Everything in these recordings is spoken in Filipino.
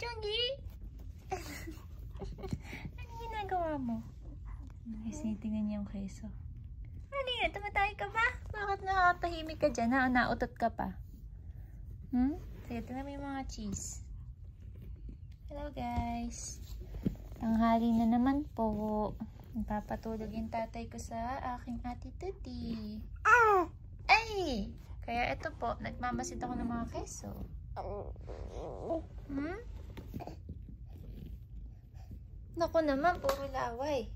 Chongi? Ano ginagawa mo? Kasi tingnan niya yung keso. Ano yun? Tumatay ka ba? Bakit nakatahimik ka dyan? Nautot ka pa? Sige, tingnan mo yung mga cheese. Hello guys. Tanghali na naman po. Nagpapatulog yung tatay ko sa aking ate Tuti. Ay! Kaya ito po, nagmamasid ako ng mga keso. Naku naman, puro laway.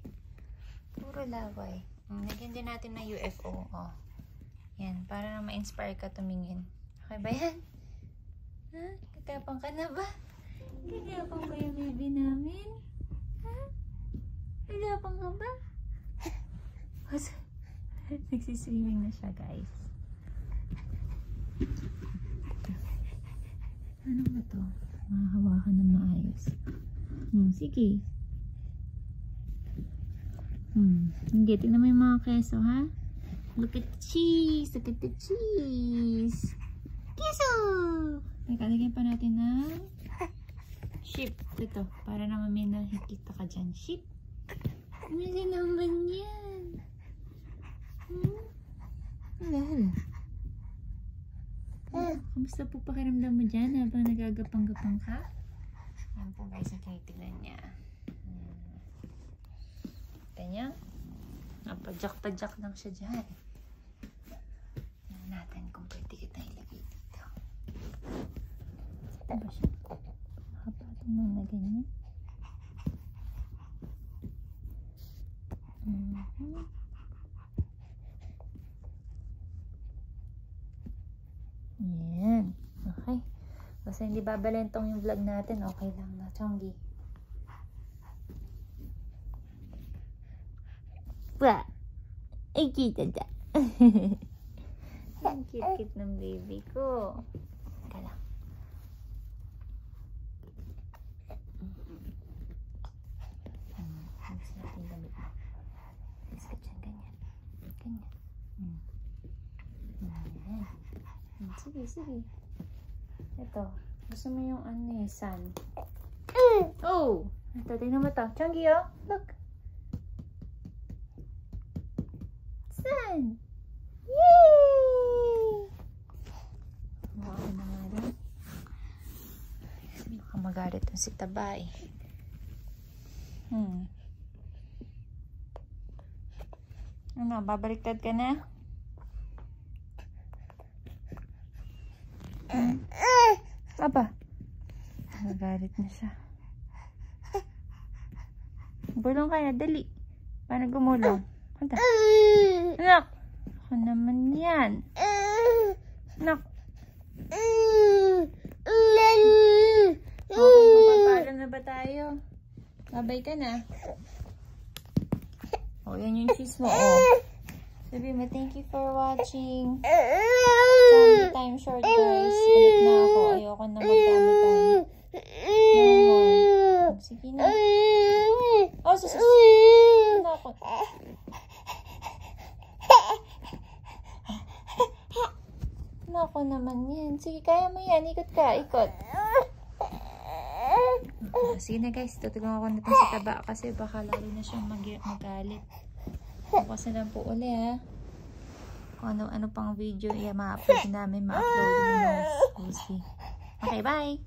Puro laway. Lagyan din natin na UFO. Oh. Yan, para na ma-inspire ka tumingin. Okay ba yan? Ha? Kagapang ka na ba? Kagapang ba yung baby namin? Ha? Kagapang ka ba? Nagsiswimming na siya, guys. Ano ba to? Makahawakan na maayos. Sige. Hindi, tingnan mo yung mga keso, ha? Look at the cheese! Look at the cheese! Keso! Nakalagyan pa natin ng sheep. Ito, para naman may nakikita ka dyan. Sheep! Mali naman yan! Hala. Kamusta po pakiramdam mo dyan habang nagagapang-gapang ka? Ayan po guys, ang tinitignan niya. Kanya, napadyak-padyak lang siya dyan. Tignan natin kung pwede kita ilagay dito. Ano ba siya? Nakapatong na ganyan. Yan. Okay. Basta hindi babalentong yung vlog natin, okay lang na, Chongi. Ba? Ay, kita da. Ang cute-cute ng baby ko. Teka lang. Gusto natin damit mo. Gusto ka dyan, ganyan. Ganyan. Sige, sige. Ito. Gusto mo yung ano eh, sun. Oh! Ito, tingnan mo ito. Chongi, oh. Look. Sun! Yay! Wow, na nga rin. Baka magalit yung si Tabay. Ano, babaliktad ka na? Aba, magalit na siya. Gulong ka na, dali. Paano gumulong? Anda. Anak! Ako naman yan. Anak. Okay, magpapaalam na ba tayo? Babay ka na. O, yan yung cheese mo. Sabi mo, thank you for watching. Zombie time short, guys. Ulit na ako. Ayoko na magdami tayo. No more. Sige na. Oh, susus. Nako. Nako naman yan. Sige, kaya mo yan. Ikot ka. Ikot. Sige na, guys. Tutulungan ko na ito si Taba kasi baka lalo na siyang magalit. Bukas na lang po uli, ha. Kung ano pang video ma-upload namin, ma-upload mo. We'll see. Okay, bye!